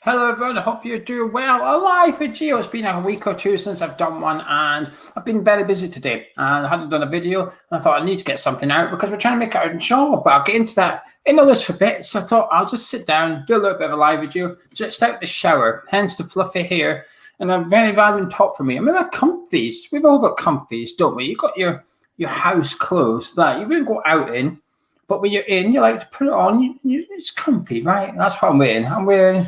Hello everyone, I hope you're doing well. Alive for Geo. It's been a week or two since I've done one and I've been very busy today and I hadn't done a video and I thought I need to get something out because we're trying to make it a job, but I'll get into that in a little bit. So I thought I'll just sit down, do a little bit of a live video, just out the shower, hence the fluffy hair and a very random top for me. I'm in my comfies. We've all got comfies, don't we? You've got your house clothes that you wouldn't go out in, but when you're in, you like to put it on. It's comfy, right? That's what I'm wearing. I'm wearing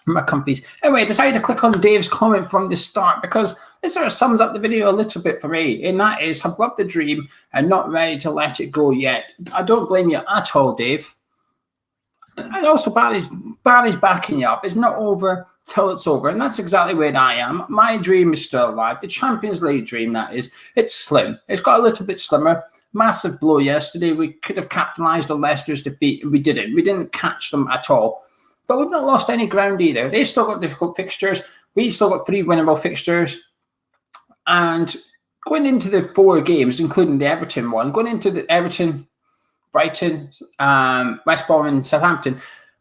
my comfies. Anyway, I decided to click on Dave's comment from the start because this sort of sums up the video a little bit for me, and that is, I've loved the dream and not ready to let it go yet. I don't blame you at all, Dave. And also, Barry's backing you up. It's not over till it's over, and that's exactly where I am. My dream is still alive. The Champions League dream, that is. It's slim. It's got a little bit slimmer. Massive blow yesterday. We could have capitalised on Leicester's defeat, and we didn't. We didn't catch them at all. But we've not lost any ground either. They've still got difficult fixtures. We've still got 3 winnable fixtures. And going into the 4 games, including the Everton one, going into the Everton, Brighton, West Brom and Southampton,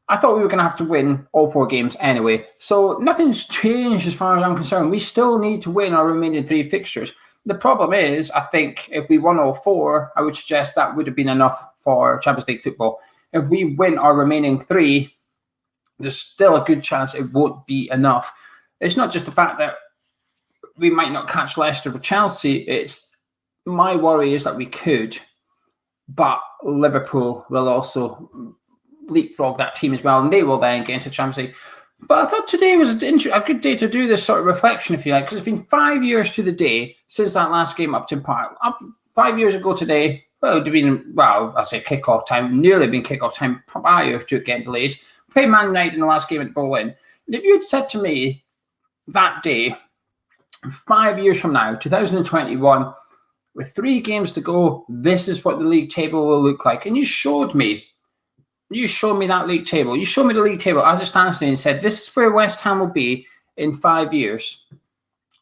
I thought we were going to have to win all 4 games anyway. So nothing's changed as far as I'm concerned. We still need to win our remaining 3 fixtures. The problem is, I think if we won all 4, I would suggest that would have been enough for Champions League football. If we win our remaining 3, there's still a good chance it won't be enough. It's not just the fact that we might not catch Leicester or Chelsea. It's my worry is that we could, but Liverpool will also leapfrog that team as well, and they will then get into Champions League. But I thought today was a good day to do this sort of reflection, if you like, because it's been 5 years to the day since that last game up Upton Park. 5 years ago today, well, it would have been, I say kickoff time, nearly been kickoff time prior to it getting delayed. Play Man United in the last game at Berlin. And if you had said to me that day, 5 years from now, 2021, with 3 games to go, this is what the league table will look like. And you showed me that league table. You showed me the league table as it stands today and said, this is where West Ham will be in 5 years.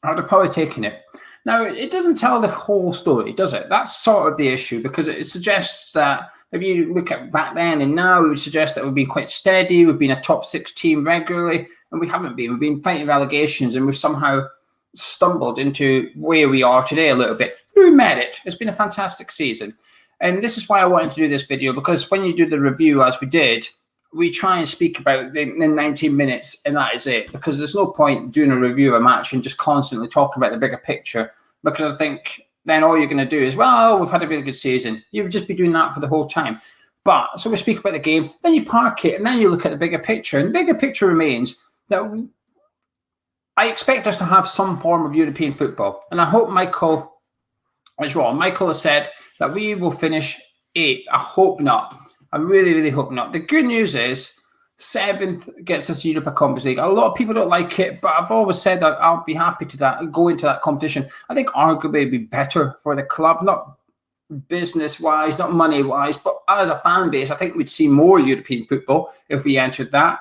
I would have probably taken it. Now, it doesn't tell the whole story, does it? That's sort of the issue, because it suggests that if you look at back then and now, it would suggest that we've been quite steady. We've been a top 6 team regularly, and we haven't been. We've been fighting relegations, and we've somehow stumbled into where we are today a little bit through merit. It's been a fantastic season. And this is why I wanted to do this video, because when you do the review, as we did, we try and speak about the 19 minutes, and that is it. Because there's no point doing a review of a match and just constantly talking about the bigger picture, because I think then all you're going to do is, well, we've had a really good season. You would just be doing that for the whole time. But so we speak about the game, then you park it, and then you look at the bigger picture. And the bigger picture remains that I expect us to have some form of European football. And I hope Michael is wrong. Michael has said that we will finish 8th. I hope not. I really, really hope not. The good news is 7th gets us Europa Conference League. A lot of people don't like it, but I've always said that I'll be happy to go into that competition. I think arguably it'd be better for the club, not business-wise, not money-wise, but as a fan base, I think we'd see more European football if we entered that.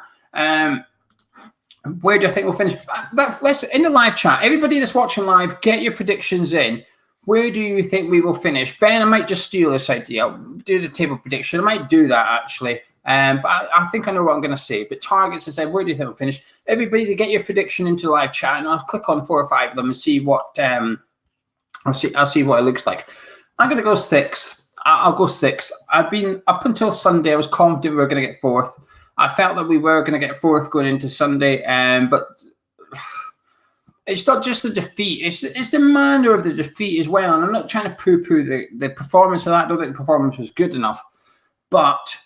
Where do I think we'll finish? Let's in the live chat. Everybody that's watching live, get your predictions in. Where do you think we will finish? Ben, I might just steal this idea. Do the table prediction. I might do that, actually. But I think I know what I'm going to say. But targets, I said, where do you think we'll finish? Everybody to get your prediction into the live chat, and I'll click on 4 or 5 of them and see what I'll see what it looks like. I'm going to go 6th. I'll go 6th. I've been up until Sunday. I was confident we were going to get 4th. I felt that we were going to get 4th going into Sunday, but it's not just the defeat. It's the manner of the defeat as well. And I'm not trying to poo-poo the performance of that. I don't think the performance was good enough. But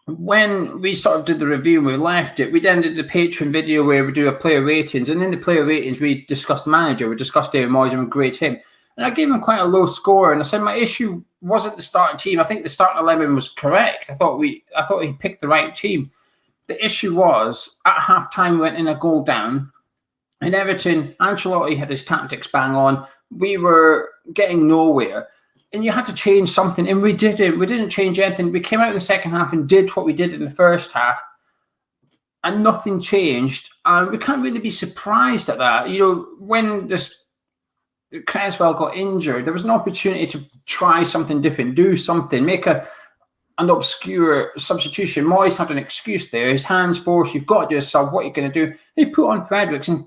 when we sort of did the review and we left it, we then did the Patreon video where we do a player ratings. And in the player ratings, we discussed the manager. We discussed David Moyes and we grade him. And I gave him quite a low score. And I said my issue wasn't the starting team. I think the starting 11 was correct. I thought he picked the right team. The issue was, at half-time, we went in a goal down. In Everton, Ancelotti had his tactics bang on. We were getting nowhere. And you had to change something. And we didn't. We didn't change anything. We came out in the second half and did what we did in the first half. And nothing changed. And we can't really be surprised at that. You know, when Creswell got injured, there was an opportunity to try something different, do something, make a an obscure substitution. Moyes had an excuse there. His hands forced. You've got to do a sub. What are you going to do? He put on Fredericks and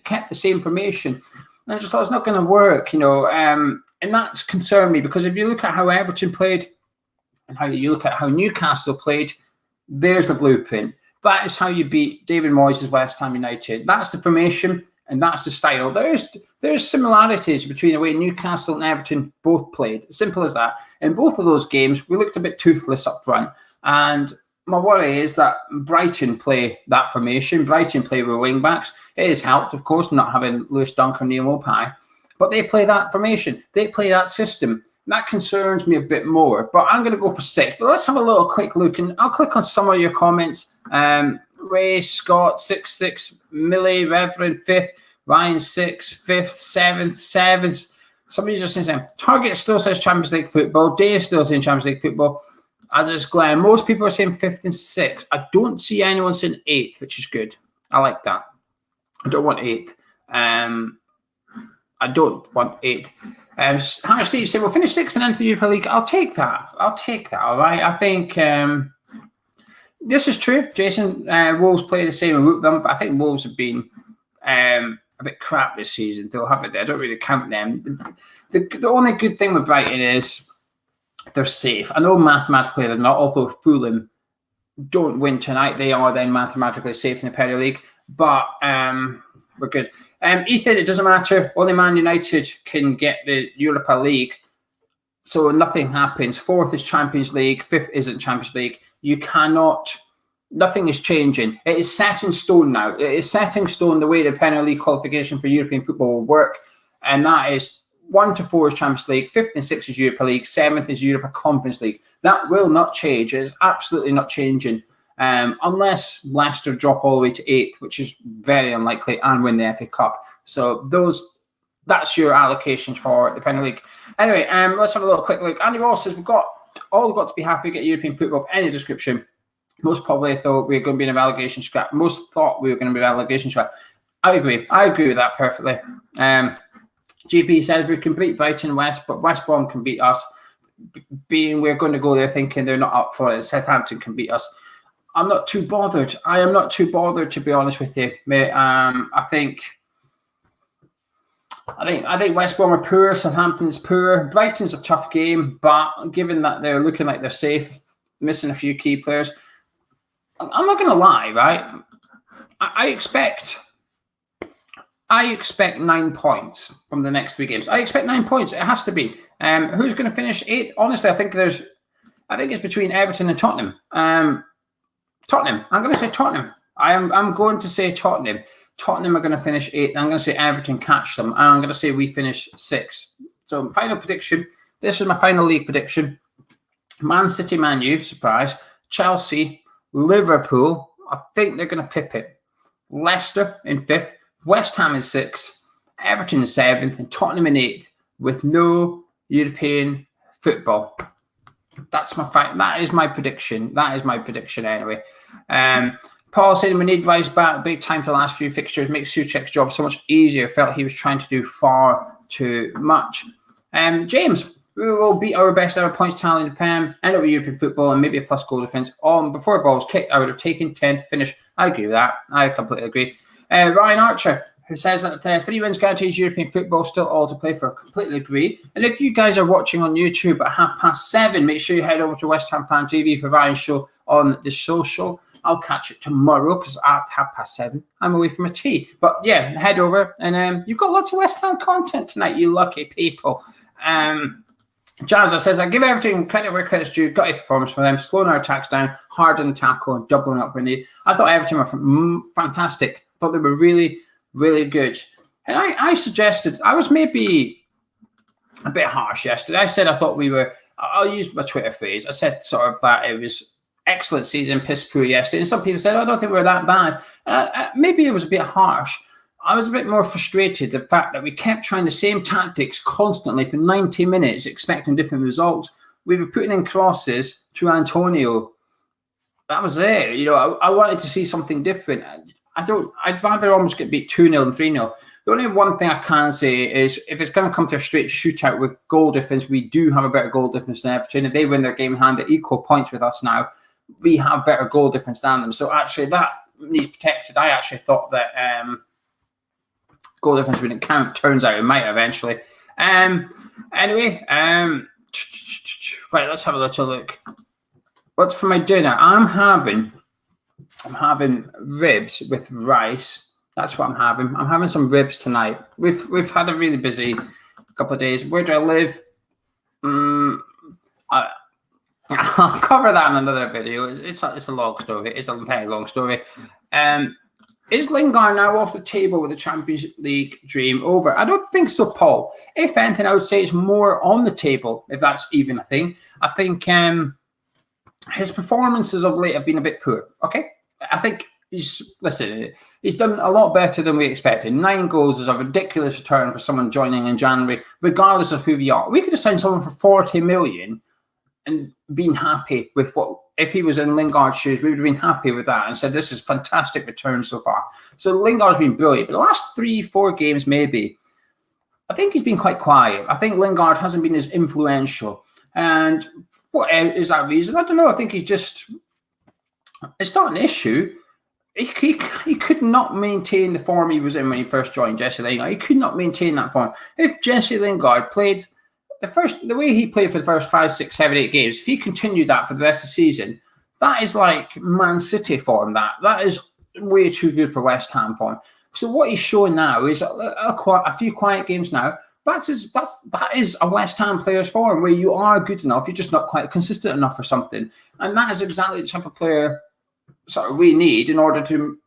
kept the same formation. And I just thought it's not going to work, and that's concerned me, because if you look at how Everton played and how you look at how Newcastle played, there's the blueprint. That is how you beat David Moyes' West Ham United. That's the formation and that's the style. There's similarities between the way Newcastle and Everton both played. Simple as that. In both of those games, we looked a bit toothless up front. And my worry is that Brighton play that formation. Brighton play with wing-backs. It has helped, of course, not having Lewis Dunk or Neil Maupay. But they play that formation. They play that system. That concerns me a bit more. But I'm going to go for 6. But let's have a little quick look. And I'll click on some of your comments. Ray, Scott, 6, Millie, Reverend, 5th, Ryan, 6, 5th, 7th. Somebody's just saying, Target still says Champions League football. Dave still saying Champions League football. As is Glenn. Most people are saying 5th and 6th. I don't see anyone saying 8th, which is good. I like that. I don't want 8th. I don't want 8th. Hannah Steve said, we'll finish 6th and enter the Europa League. I'll take that. All right. I think this is true. Jason, Wolves play the same and root them, but I think Wolves have been a bit crap this season. They'll have it. I don't really count them. The only good thing with Brighton is they're safe. I know mathematically they're not, although Fulham don't win tonight, they are then mathematically safe in the Premier League. But we're good. Ethan, it doesn't matter. Only Man United can get the Europa League. So nothing happens. 4th is Champions League. 5th isn't Champions League. You cannot... Nothing is changing. It is set in stone now. It is set in stone the way the Premier League qualification for European football will work. And that is 1 to 4 is Champions League. 5th and 6th is Europa League. 7th is Europa Conference League. That will not change. It is absolutely not changing. Unless Leicester drop all the way to 8th, which is very unlikely, and win the FA Cup. So that's your allocations for the Premier League. Anyway, let's have a little quick look. Andy Ross says, we've got to be happy to get European football of any description. Most probably thought we were going to be in a relegation scrap. Most thought we were going to be in a relegation scrap. I agree with that perfectly. GP says we can beat Brighton West, but West Brom can beat us. We're going to go there thinking they're not up for it. Southampton can beat us. I'm not too bothered. I am not too bothered, to be honest with you, mate. I think West Brom are poor. Southampton's poor. Brighton's a tough game, but given that they're looking like they're safe, missing a few key players, I'm not going to lie, right? I expect 9 points from the next 3 games. I expect 9 points. It has to be. Who's going to finish 8th? Honestly, I think it's between Everton and Tottenham. Tottenham. I'm going to say Tottenham. I'm going to say Tottenham. Tottenham are going to finish 8th. I'm going to say Everton catch them. And I'm going to say we finish 6th. So final prediction. This is my final league prediction. Man City, Man U, surprise. Chelsea, Liverpool. I think they're going to pip it. Leicester in 5th. West Ham is 6th. Everton is 7th. And Tottenham in 8th with no European football. That's my fight. That is my prediction. Anyway. Paul said we need Rice back big time for the last few fixtures. Makes Souček's job so much easier. Felt he was trying to do far too much. James, we will beat our best ever points tally in the Prem, end up with European football and maybe a plus goal defence. Before a ball was kicked, I would have taken 10th finish. I agree with that. I completely agree. Ryan Archer, who says that 3 wins guarantees European football, still all to play for. I completely agree. And if you guys are watching on YouTube at 7:30, make sure you head over to West Ham Fan TV for Ryan's show on the social. I'll catch it tomorrow because at 7:30, I'm away from a tea. But yeah, head over and you've got lots of West Ham content tonight, you lucky people. Jazza says, I give everything credit where credit's due. Got a performance for them. Slowing our attacks down, hard on the tackle, and doubling up when needed. I thought Everton were fantastic. I thought they were really, really good. And I suggested, I was maybe a bit harsh yesterday. I said I thought we were, I'll use my Twitter phrase. I said sort of that it was excellent season, piss poor yesterday. And some people said, I don't think we're that bad. Maybe it was a bit harsh. I was a bit more frustrated the fact that we kept trying the same tactics constantly for 90 minutes, expecting different results. We were putting in crosses to Antonio. That was it. I wanted to see something different. I'd rather almost get beat 2-0 and 3-0 The only one thing I can say is if it's going to come to a straight shootout with goal difference, we do have a better goal difference than Everton. If they win their game in hand, they're equal points with us now. We have better goal difference than them. So actually that needs protected. I actually thought that goal difference wouldn't count. Turns out it might eventually. Anyway, right, let's have a little look. What's for my dinner? I'm having ribs with rice. That's what I'm having. I'm having some ribs tonight. We've had a really busy couple of days. Where do I live? I'll cover that in another video. It's a long story. It's a very long story. Is Lingard now off the table with the Champions League dream over? I don't think so, Paul. If anything, I would say it's more on the table, if that's even a thing. I think his performances of late have been a bit poor. Okay, I think he's done a lot better than we expected. 9 goals is a ridiculous return for someone joining in January, regardless of who we are. We could have signed someone for 40 million and been happy with what. If he was in Lingard's shoes, we would have been happy with that and said this is fantastic return so far. So Lingard's been brilliant, but the last 3-4 games maybe, I think he's been quite quiet. I think Lingard hasn't been as influential. And what is that reason? I don't know. I think it's not an issue. He could not maintain the form he was in when he first joined Jesse Lingard. He could not maintain that form. If Jesse Lingard played the way he played for the first 5, 6, 7, 8 games, if he continued that for the rest of the season, that is like Man City form. That is way too good for West Ham form. So what he's showing now is a few quiet games now. That is a West Ham player's form where you are good enough, you're just not quite consistent enough for something, and that is exactly the type of player sort of we need in order to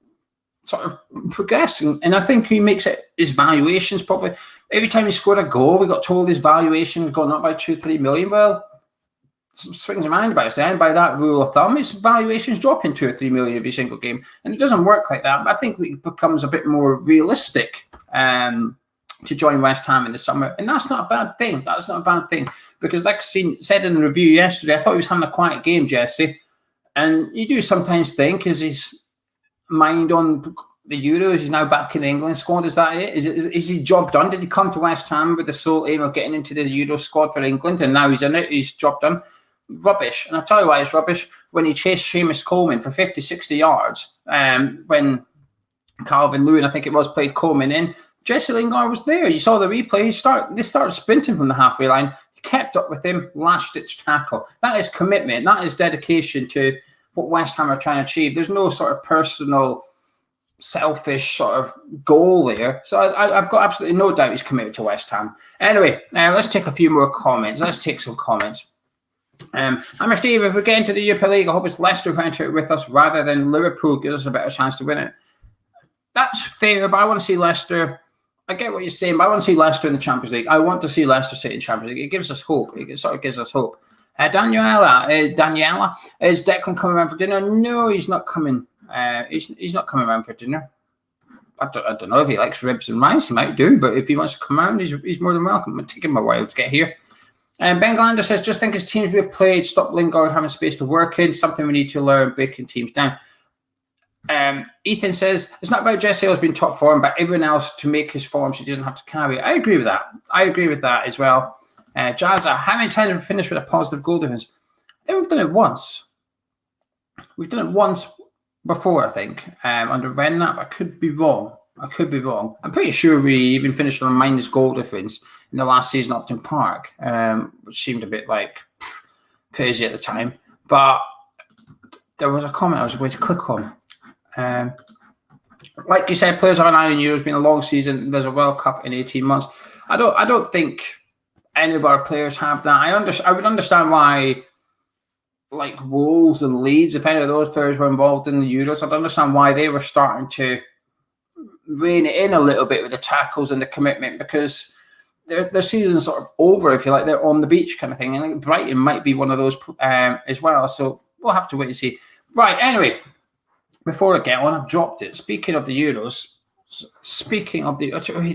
sort of progress. And I think he makes it his valuations probably. Every time he scored a goal, we got told his valuation had gone up by 2-3 million. Well, swings a mind about then by that rule of thumb, his valuation's dropping 2 or 3 million every single game. And it doesn't work like that. But I think it becomes a bit more realistic to join West Ham in the summer. And that's not a bad thing. That's not a bad thing. Because like I said in the review yesterday, I thought he was having a quiet game, Jesse. And you do sometimes think, is his mind on the Euros? He's now back in the England squad. Is that it? Is his job done? Did he come to West Ham with the sole aim of getting into the Euro squad for England, and now he's in it? His job done? Rubbish. And I'll tell you why it's rubbish. When he chased Seamus Coleman for 50, 60 yards, when Calvin-Lewin, I think it was, played Coleman in, Jesse Lingard was there. You saw the replay. They started sprinting from the halfway line. He kept up with him, last-ditch tackle. That is commitment. That is dedication to what West Ham are trying to achieve. There's no sort of personal, selfish sort of goal there. So I've got absolutely no doubt he's committed to West Ham. Anyway, let's take a few more comments. Let's take some comments. I'm Steve. If we get into the Europa League, I hope it's Leicester who enter it with us rather than Liverpool. Gives us a better chance to win it. That's fair, but I want to see Leicester. I get what you're saying, but I want to see Leicester in the Champions League. I want to see Leicester sit in Champions League. It gives us hope. It sort of gives us hope. Daniela, is Declan coming around for dinner? No, he's not coming. He's not coming around for dinner. I don't know if he likes ribs and rice. He might do, but if he wants to come around, he's more than welcome. It's taking him a while to get here. Ben Glander says, just think as teams we've played, stop Lingard having space to work in. Something we need to learn, breaking teams down. Ethan says, it's not about Jesse Hill's being top form, but everyone else to make his form so he doesn't have to carry it. I agree with that. I agree with that as well. Jazza, how many times have we finished with a positive goal difference? I think we've done it once. We've done it once before, I think, under Redknapp. I could be wrong. I'm pretty sure we even finished on a minus goal difference in the last season at Upton Park, which seemed a bit like crazy at the time. But there was a comment I was going to click on. Like you said, players have an eye on you. It's been a long season. There's a World Cup in 18 months. I don't think any of our players have that. I would understand why, like Wolves and Leeds, if any of those players were involved in the Euros, I'd understand why they were starting to rein it in a little bit with the tackles and the commitment, because their season's sort of over, if you like. They're on the beach kind of thing. And I think Brighton might be one of those as well. So we'll have to wait and see. Right, anyway, before I get on, I've dropped it. Speaking of the Euros,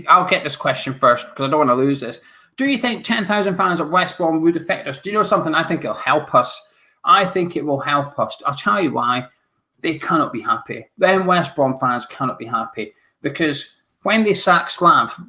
I'll get this question first because I don't want to lose this. Do you think 10,000 fans at West Brom would affect us? Do you know something? I think it'll help us. I think it will help us. I'll tell you why. They cannot be happy. Them West Brom fans cannot be happy because when they sacked Slav,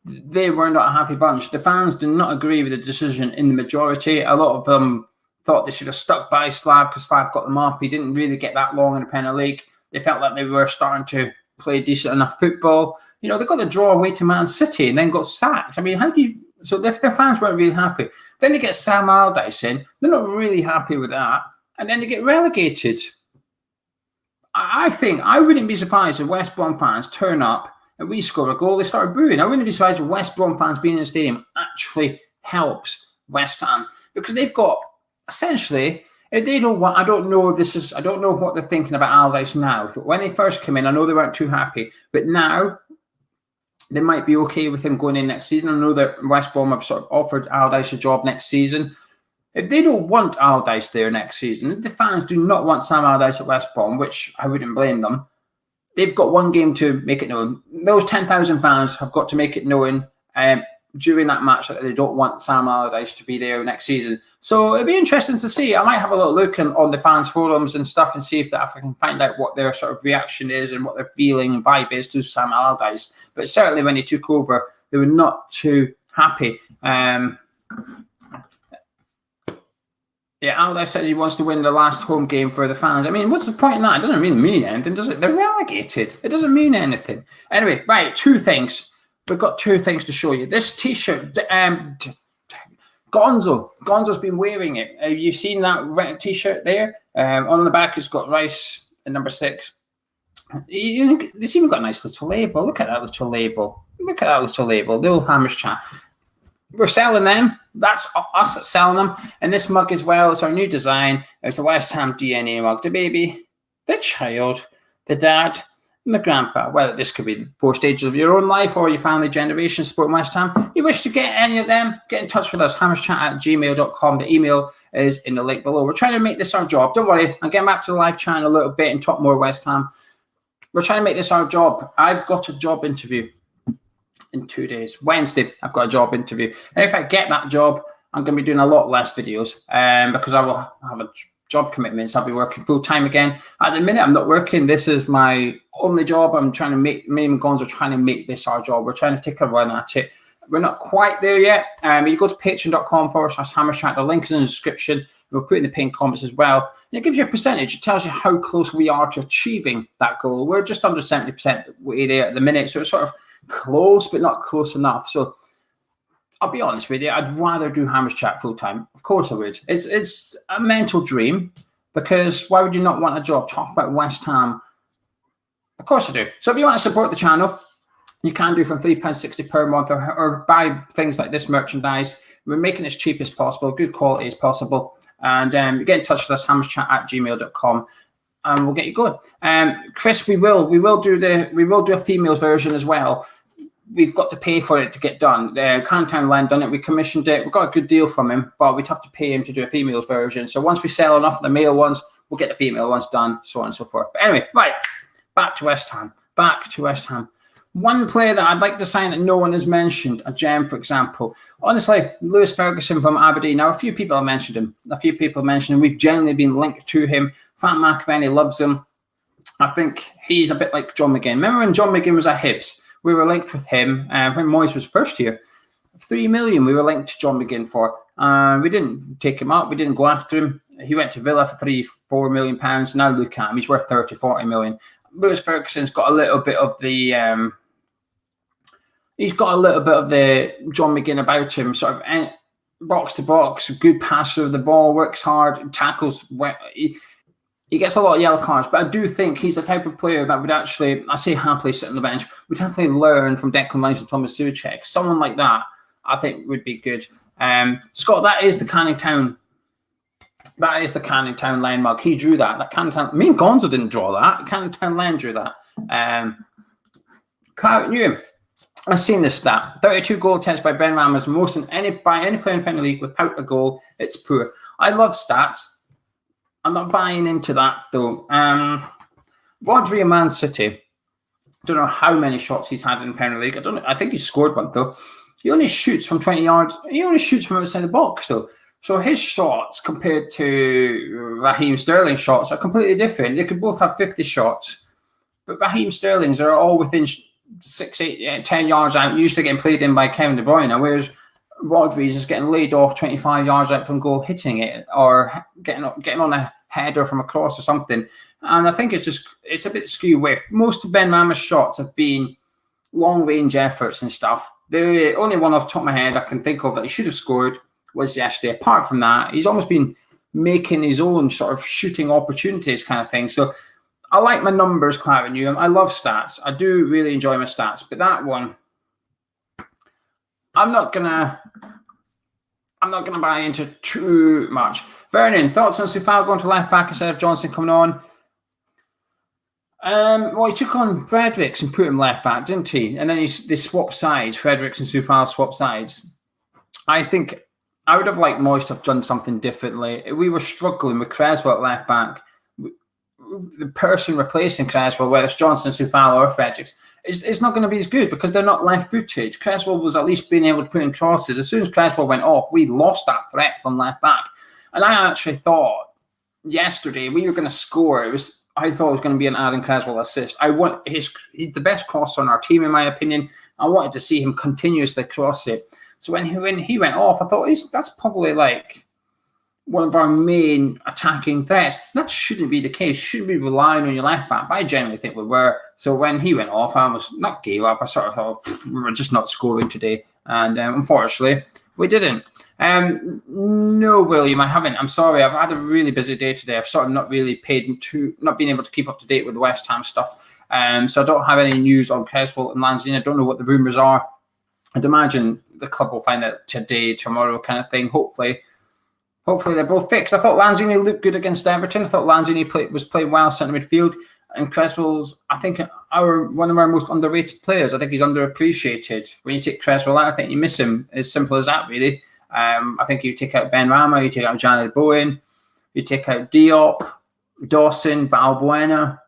they were not a happy bunch. The fans did not agree with the decision in the majority. A lot of them thought they should have stuck by Slav because Slav got them up. He didn't really get that long in the Premier League. They felt like they were starting to play decent enough football. You know, they got the draw away to Man City and then got sacked. I mean, how do you... So their fans weren't really happy. Then they get Sam Allardyce in. They're not really happy with that. And then they get relegated. I think I wouldn't be surprised if West Brom fans turn up and we score a goal, they start booing. I wouldn't be surprised if West Brom fans being in the stadium actually helps West Ham, because they've got essentially, if they don't want, I don't know what they're thinking about Allardyce now. When they first came in, I know they weren't too happy, but now they might be okay with him going in next season. I know that West Brom have sort of offered Allardyce a job next season. If they don't want Allardyce there next season, if the fans do not want Sam Allardyce at West Brom, which I wouldn't blame them, they've got one game to make it known. Those 10,000 fans have got to make it known during that match that they don't want Sam Allardyce to be there next season. So it'll be interesting to see. I might have a little look on the fans' forums and stuff and see if I can find out what their sort of reaction is and what their feeling and vibe is to Sam Allardyce. But certainly when he took over, they were not too happy. Yeah, Allardyce says he wants to win the last home game for the fans. I mean, what's the point in that? It doesn't really mean anything, does it? They're relegated. It doesn't mean anything. Anyway, right, two things. We've got two things to show you. This T-shirt, Gonzo's been wearing it. Have you seen that red T-shirt there? On the back, it's got Rice at number 6. It's even got a nice little label. Look at that little label. The old Hammers Chat. We're selling them. That's us that's selling them. And this mug as well. It's our new design. It's the West Ham DNA mug. The baby, the child, the dad, and the grandpa. Well, this could be the 4 stages of your own life or your family generation supporting West Ham. You wish to get any of them, get in touch with us. hammerschat@gmail.com. The email is in the link below. We're trying to make this our job. Don't worry. I'm getting back to the live chat in a little bit and talk more West Ham. We're trying to make this our job. I've got a job interview in 2 days. Wednesday, I've got a job interview. And if I get that job, I'm going to be doing a lot less videos because I will have a job commitments. I'll be working full time again. At the minute, I'm not working. This is my only job. I'm trying to make, me and Gonzo are trying to make this our job. We're trying to take a run at it. We're not quite there yet. You go to patreon.com/hammerchat. The link is in the description. We'll put it in the pinned comments as well. And it gives you a percentage. It tells you how close we are to achieving that goal. We're just under 70% way there at the minute. So it's sort of close, but not close enough. So I'll be honest with you, I'd rather do Hammers Chat full time. Of course I would. It's a mental dream, because why would you not want a job? Talk about West Ham. Of course I do. So if you want to support the channel, you can do from £3.60 per month or buy things like this merchandise. We're making it as cheap as possible, good quality as possible. And get in touch with us, hammerschat@gmail.com. And we'll get you going. Chris, we will do a females version as well. We've got to pay for it to get done. Cantown Land done it. We commissioned it. We got a good deal from him, but we'd have to pay him to do a females version. So once we sell enough of the male ones, we'll get the female ones done, so on and so forth. But anyway, right, back to West Ham. One player that I'd like to sign that no one has mentioned, a gem, for example. Honestly, Lewis Ferguson from Aberdeen. Now, a few people have mentioned him. We've generally been linked to him. Frank McAvenny loves him. I think he's a bit like John McGinn. Remember when John McGinn was at Hibs? We were linked with him when Moyes was first here. 3 million we were linked to John McGinn for. We didn't take him up. We didn't go after him. He went to Villa for £3-4 million. Now look at him. He's worth 30-40 million. Lewis Ferguson's got a little bit of the... he's got a little bit of the John McGinn about him. Sort of box to box, good passer of the ball, works hard, tackles... He gets a lot of yellow cards, but I do think he's the type of player that would actually, I say happily sit on the bench, would happily learn from Declan Rice and Thomas Souček. Someone like that, I think, would be good. Scott, that is the Canning Town line mug. He drew that. That Canning Town. Me and Gonzo didn't draw that. Canning Town line drew that. Carrot Newham. I've seen this stat. 32 goal attempts by Ben Ramos, most by any player in Premier League without a goal. It's poor. I love stats. I'm not buying into that, though. Rodri of Man City. Don't know how many shots he's had in the Premier League. I think he scored one, though. He only shoots from 20 yards. He only shoots from outside the box, though. So his shots compared to Raheem Sterling's shots are completely different. They could both have 50 shots. But Raheem Sterling's are all within 6, 8, 10 yards out, usually getting played in by Kevin De Bruyne, whereas Rodri's is getting laid off 25 yards out from goal, hitting it, or getting on a header from across or something. And I think it's a bit skew where most of Benrahma's shots have been long range efforts and stuff. The only one off the top of my head I can think of that he should have scored was yesterday. Apart from that, he's almost been making his own sort of shooting opportunities kind of thing. So I like my numbers, Claret Newham. I love stats. I do really enjoy my stats, but that one, I'm not gonna buy into too much. Vernon, thoughts on Soufal going to left back instead of Johnson coming on? Well, he took on Fredericks and put him left back, didn't he? And then they swapped sides. Fredericks and Soufal swapped sides. I think I would have liked Moyes to have done something differently. We were struggling with Cresswell at left back. The person replacing Cresswell, whether it's Johnson, Soufal or Fredericks, it's not going to be as good because they're not left-footed. Cresswell was at least being able to put in crosses. As soon as Cresswell went off, we lost that threat from left back. And I actually thought yesterday we were going to score. I thought it was going to be an Aaron Cresswell assist. He's the best crosser on our team, in my opinion. I wanted to see him continuously cross it. So when he went off, I thought that's probably like one of our main attacking threats. That shouldn't be the case. Shouldn't be relying on your left back. But I generally think we were. So when he went off, I almost not gave up. I sort of thought we're just not scoring today, and unfortunately we didn't. No, William, I haven't. I'm sorry. I've had a really busy day today. I've sort of not been able to keep up to date with the West Ham stuff. So I don't have any news on Cresswell and Lanzini. I don't know what the rumours are. I'd imagine the club will find out today, tomorrow, kind of thing. Hopefully they're both fixed. I thought Lanzini looked good against Everton. I thought Lanzini was playing well centre midfield. And Cresswell's, I think, one of our most underrated players. I think he's underappreciated. When you take Cresswell out, I think you miss him. As simple as that, really. I think you take out Benrahma, you take out Janet Bowen, you take out Diop, Dawson, Balbuena.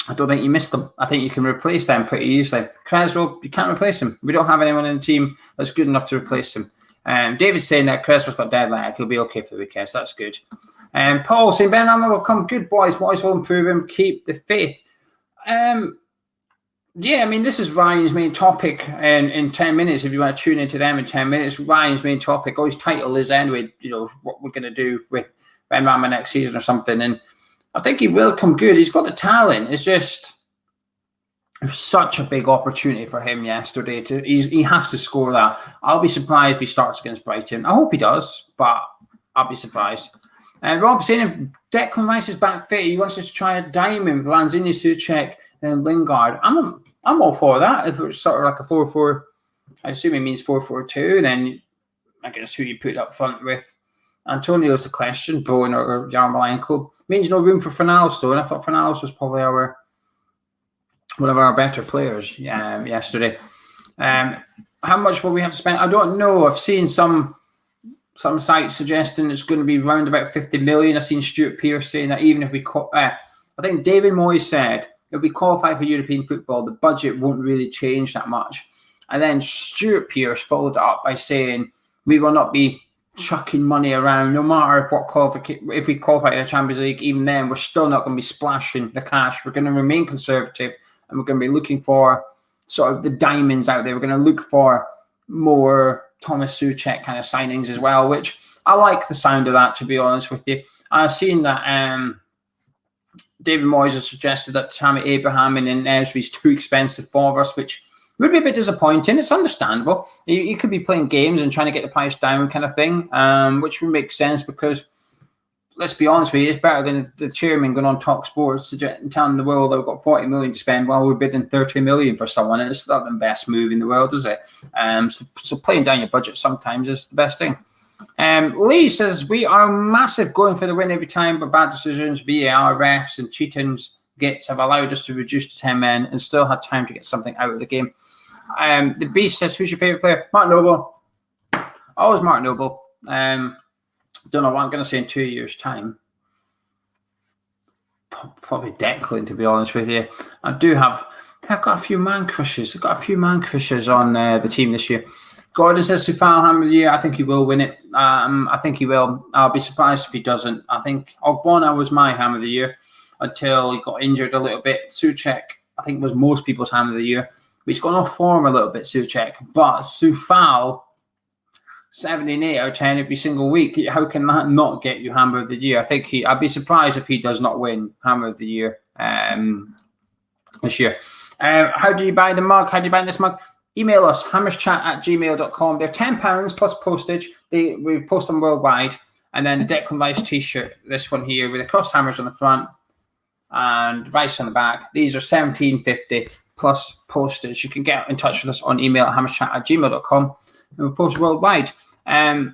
I don't think you miss them. I think you can replace them pretty easily. Cresswell, you can't replace him. We don't have anyone in the team that's good enough to replace him. David's saying that Cresswell's got dead leg. He'll be okay for the weekend, so that's good. Paul saying Benrahma will come good, boys. Moyes will improve him. Keep the faith. Yeah, I mean, this is Ryan's main topic in 10 minutes. If you want to tune into them in 10 minutes, Ryan's main topic, his title is anyway, what we're going to do with Benrahma next season or something. And I think he will come good. He's got the talent. It's just such a big opportunity for him yesterday. He has to score that. I'll be surprised if he starts against Brighton. I hope he does, but I'll be surprised. Rob saying if Declan Rice is back fit, he wants us to try a diamond with Lanzini, Souček, and Lingard. I'm all for that. If it was sort of like a 4-4, I assume it means 4-4-2, then I guess who you put up front with. Antonio's the question, Bowen or Yarmolenko. Means no room for Fornals, though, and I thought Fornals was probably one of our better players yesterday. How much will we have to spend? I don't know. I've seen some sites suggesting it's going to be around about 50 million. I've seen Stuart Pearce saying that even if we... I think David Moyes said if we qualify for European football, the budget won't really change that much. And then Stuart Pearce followed it up by saying we will not be chucking money around no matter if we qualify in the Champions League. Even then, we're still not going to be splashing the cash. We're going to remain conservative, and we're going to be looking for sort of the diamonds out there. We're going to look for more Thomas Souček kind of signings as well, which I like the sound of that, to be honest with you. I've seen that David Moyes has suggested that Tammy Abraham and Esri is too expensive for us, which would be a bit disappointing. It's understandable. You could be playing games and trying to get the price down kind of thing, which would make sense because, let's be honest with you, it's better than the chairman going on Talk Sports telling the world they've got 40 million to spend while we're bidding 30 million for someone. And it's not the best move in the world, is it? So playing down your budget sometimes is the best thing. Lee says, we are massive going for the win every time, but bad decisions, VAR, refs and cheatings have allowed us to reduce to 10 men and still had time to get something out of the game. The Beast says, who's your favourite player? Mark Noble. Always Mark Noble. Don't know what I'm going to say in 2 years' time. Probably Declan, to be honest with you. I've got a few man crushes. I've got a few man crushes on the team this year. Gordon says Soufal Ham of the Year. I think he will win it. I think he will. I'll be surprised if he doesn't. I think Ogbonna was my Ham of the Year. until he got injured a little bit. Souček, I think, was most people's Hammer of the Year. He's gone off form a little bit, Souček, but Soufal, 7 and 8 out of 10 every single week. How can that not get you Hammer of the Year? I think I'd be surprised if he does not win Hammer of the Year this year. How do you buy the mug? How do you buy this mug? Email us, hammerschat@gmail.com. They're £10 plus postage. We post them worldwide. And then the Declan Rice t-shirt, this one here with the crossed hammers on the front and Rice on the back. These are $17.50 plus postage. You can get in touch with us on email at hammerschat@gmail.com, and we post worldwide. And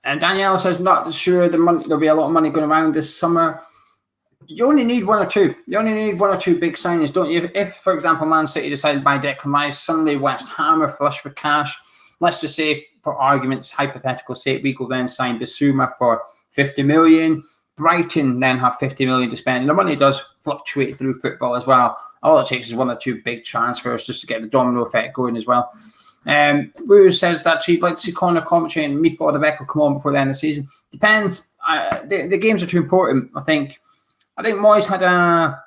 Danielle says, not sure there'll be a lot of money going around this summer. You only need one or two. You only need one or two big signings, don't you? If for example, Man City decided to buy Declan Rice, suddenly West Ham are flush with cash. Let's just say, for argument's hypothetical sake, we go then sign Bissouma for 50 million. Brighton then have 50 million to spend. The money does fluctuate through football as well. All it takes is one or two big transfers just to get the domino effect going as well. Wu says that she'd like to see Conor commentary and Meatball the Beck will come on before the end of the season. Depends. The games are too important. I think Moyes had a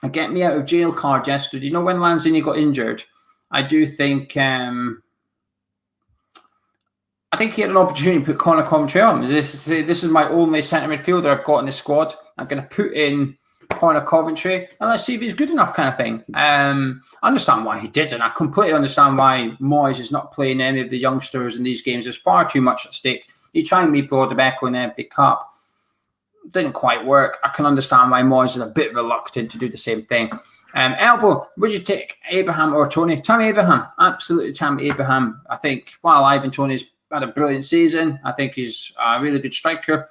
get me out of jail card yesterday. You know, when Lanzini got injured, I do think he had an opportunity to put Conor commentary on. This is my only centre midfielder I've got in the squad. I'm going to put in Conor Coventry and let's see if he's good enough, kind of thing. I understand why he didn't. I completely understand why Moyes is not playing any of the youngsters in these games. There's far too much at stake. He tried and meet Brodebecco in the FA Cup. Didn't quite work. I can understand why Moyes is a bit reluctant to do the same thing. Elbow, would you take Abraham or Tony? Tammy Abraham. Absolutely Tammy Abraham. I think while Ivan Toney's had a brilliant season, I think he's a really good striker.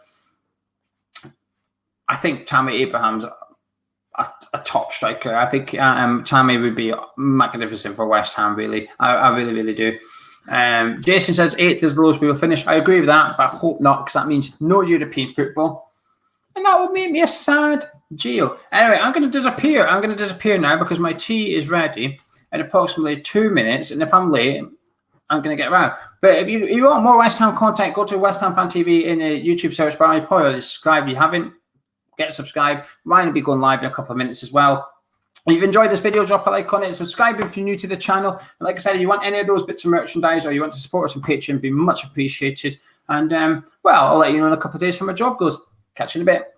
I think Tammy Abraham's a top striker. I think Tammy would be magnificent for West Ham, really. I really, really do. Jason says 8th is the lowest we will finish. I agree with that, but I hope not, because that means no European football. And that would make me a sad Geo. Anyway, I'm going to disappear. I'm going to disappear now because my tea is ready in approximately 2 minutes. And if I'm late, I'm going to get around. But if you want more West Ham content, go to West Ham Fan TV in the YouTube search bar. You probably already subscribed. If you haven't, get subscribed. Mine will be going live in a couple of minutes as well. If you've enjoyed this video, drop a like on it. Subscribe if you're new to the channel. And like I said, if you want any of those bits of merchandise or you want to support us on Patreon, it'd be much appreciated. And, well, I'll let you know in a couple of days how my job goes. Catch you in a bit.